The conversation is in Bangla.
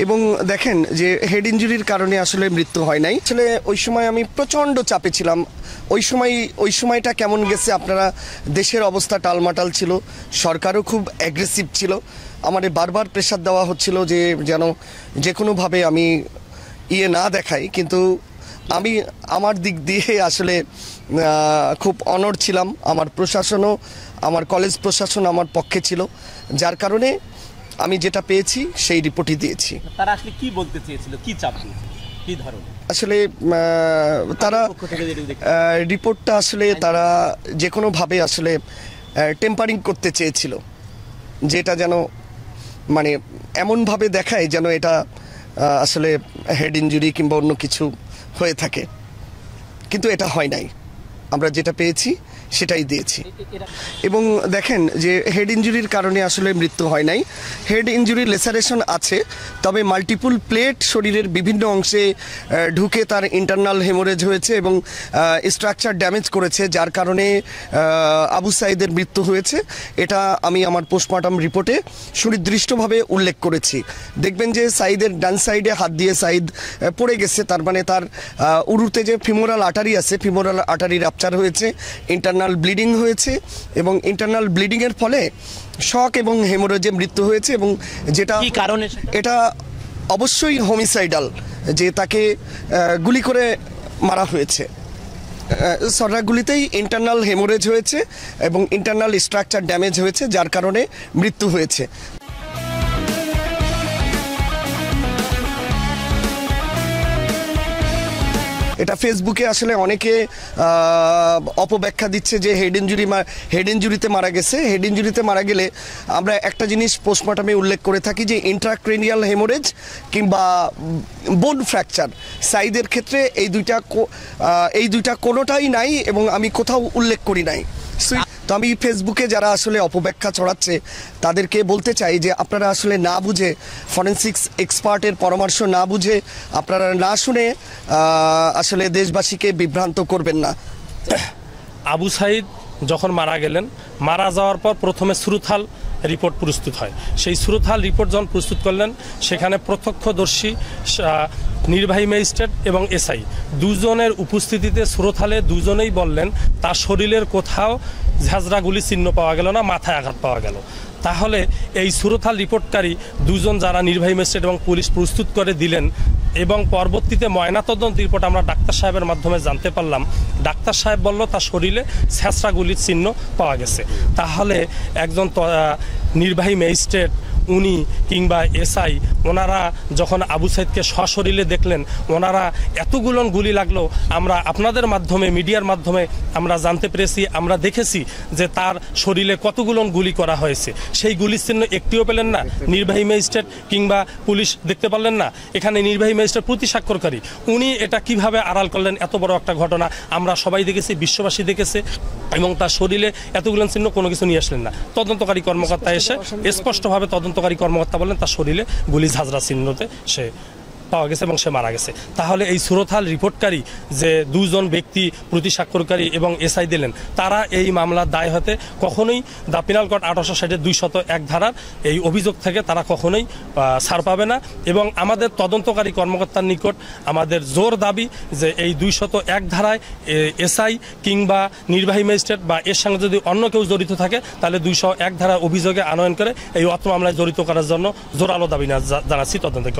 এবং দেখেন যে হেড ইনজুরির কারণে আসলে মৃত্যু হয় নাই। আসলে ওই সময় আমি প্রচণ্ড চাপে ছিলাম। ওই সময়টা কেমন গেছে, আপনারা দেশের অবস্থা টালমাটাল ছিল, সরকারও খুব অ্যাগ্রেসিভ ছিল, আমাদের বারবার প্রেশার দেওয়া হচ্ছিল যে যেন যে কোনোভাবে আমি না দেখাই। কিন্তু আমি আমার দিক দিয়ে আসলে খুব অনড় ছিলাম। আমার প্রশাসনও, আমার কলেজ প্রশাসন আমার পক্ষে ছিল, যার কারণে আমি যেটা পেয়েছি সেই রিপোর্টই দিয়েছি। তারা আসলে কি বলতে চেয়েছিল, কি চাপ কি ধরনের? আসলে তারা রিপোর্টটা আসলে তারা যে কোনোভাবে আসলে টেম্পারিং করতে চেয়েছিল, যেটা যেন মানে এমনভাবে দেখায় যেন এটা আসলে হেড ইনজুরি কিংবা অন্য কিছু হয়ে থাকে, কিন্তু এটা হয় নাই। আমরা যেটা পেয়েছি সেটাই দিয়েছি। এবং দেখেন যে হেড ইনজুরির কারণে আসলে মৃত্যু হয় নাই। হেড ইনজুরি লেসারেশন আছে, তবে মাল্টিপল প্লেট শরীরের বিভিন্ন অংশে ঢুকে তার ইন্টারনাল হেমোরেজ হয়েছে এবং স্ট্রাকচার ড্যামেজ করেছে, যার কারণে আবু সাঈদের মৃত্যু হয়েছে। এটা আমি আমার পোস্টমর্টম রিপোর্টে সুনির্দিষ্টভাবে উল্লেখ করেছি। দেখবেন যে সাঈদের ডান সাইডে হাত দিয়ে সাঈদ পড়ে গেছে, তার মানে তার উরুতে যে ফিমোরাল আর্টারি আছে, ফিমোরাল আর্টারি রাপচার হয়েছে, ইন্টারনাল ব্লিডিং হয়েছে এবং ইন্টারনাল ব্লিডিংয়ের ফলে শক এবং হেমোরেজে মৃত্যু হয়েছে। এবং যেটা কারণে এটা অবশ্যই হোমিসাইডাল, যে তাকে গুলি করে মারা হয়েছে। সরাগুলিতেই ইন্টারনাল হেমোরেজ হয়েছে এবং ইন্টারনাল স্ট্রাকচার ড্যামেজ হয়েছে, যার কারণে মৃত্যু হয়েছে। এটা ফেসবুকে আসলে অনেকে অপব্যাখ্যা দিচ্ছে যে হেড ইনজুরিতে মারা গেছে। হেড ইনজুরিতে মারা গেলে আমরা একটা জিনিস পোস্টমর্টমে উল্লেখ করে থাকি যে ইন্ট্রাক্রেনিয়াল হেমোরেজ কিংবা বোন ফ্র্যাকচার। সাঈদের ক্ষেত্রে এই দুইটা কোনোটাই নাই এবং আমি কোথাও উল্লেখ করি নাই। তো আমি ফেসবুকে যারা আসলে অপব্যাখ্যা ছড়াচ্ছে তাদেরকে বলতে চাই যে আপনারা আসলে না বুঝে, ফরেনসিক্স এক্সপার্টের পরামর্শ না বুঝে, আপনারা না শুনে আসলে দেশবাসীকে বিভ্রান্ত করবেন না। আবু সাঈদ যখন মারা গেলেন, মারা যাওয়ার পর প্রথমে সুরুথাল রিপোর্ট প্রস্তুত হয়। সেই সুরুথাল রিপোর্ট যখন প্রস্তুত করলেন, সেখানে প্রত্যক্ষদর্শী নির্বাহী ম্যাজিস্ট্রেট এবং এসআই দুজনের উপস্থিতিতে সুরথালে দুজনেই বললেন তার শরীরের কোথাও ঝাঁঝরা গুলি চিহ্ন পাওয়া গেল না, মাথায় আঘাত পাওয়া গেল। তাহলে এই সুরথাল রিপোর্টকারী দুজন যারা নির্বাহী ম্যাজিস্ট্রেট এবং পুলিশ প্রস্তুত করে দিলেন এবং পরবর্তীতে ময়নাতদন্ত রিপোর্ট আমরা ডাক্তার সাহেবের মাধ্যমে জানতে পারলাম, ডাক্তার সাহেব বলল তার শরীরে ছেঁচড়া গুলির চিহ্ন পাওয়া গেছে। তাহলে একজন নির্বাহী ম্যাজিস্ট্রেট উনি কিংবা এসআই ওনারা যখন আবু সাঈদকে সশরীরে দেখলেন, ওনারা এতগুলো গুলি লাগলো আমরা আপনাদের মাধ্যমে, মিডিয়ার মাধ্যমে আমরা জানতে পেরেছি, আমরা দেখেছি যে তার শরীরে কতগুলো গুলি করা হয়েছে। সেই গুলির চিহ্ন একটিও পেলেন না নির্বাহী ম্যাজিস্ট্রেট কিংবা পুলিশ, দেখতে পারলেন না। এখানে নির্বাহী ম্যাজিস্ট্রেট প্রতি স্বাক্ষরকারী, উনি এটা কিভাবে আড়াল করলেন? এত বড় একটা ঘটনা আমরা সবাই দেখেছি, বিশ্ববাসী দেখেছে, এবং তার শরীরে এতগুলো চিহ্ন কোনো কিছু নিয়ে আসলেন না। তদন্তকারী কর্মকর্তা এসে স্পষ্টভাবে তদন্তকারী কর্মকর্তা বলেন তার শরীরে গুলি ঝাঁঝরা চিহ্নতে সে পাওয়া গেছে এবং সে মারা গেছে। তাহলে এই সুরথাল রিপোর্টকারী যে দুজন ব্যক্তি প্রতি স্বাক্ষরকারী এবং এসআই দিলেন, তারা এই মামলার দায় হতে কখনোই দ্য পিনাল কোড 1860-201 ধারার এই অভিযোগ থেকে তারা কখনোই ছাড় পাবে না। এবং আমাদের তদন্তকারী কর্মকর্তার নিকট আমাদের জোর দাবি যে এই 201 ধারায় এসআই কিংবা নির্বাহী ম্যাজিস্ট্রেট বা এর সঙ্গে যদি অন্য কেউ জড়িত থাকে, তাহলে 201 ধারা অভিযোগে আনয়ন করে এই অত্র মামলায় জড়িত করার জন্য জোরালো দাবি জানাচ্ছি তদন্ত।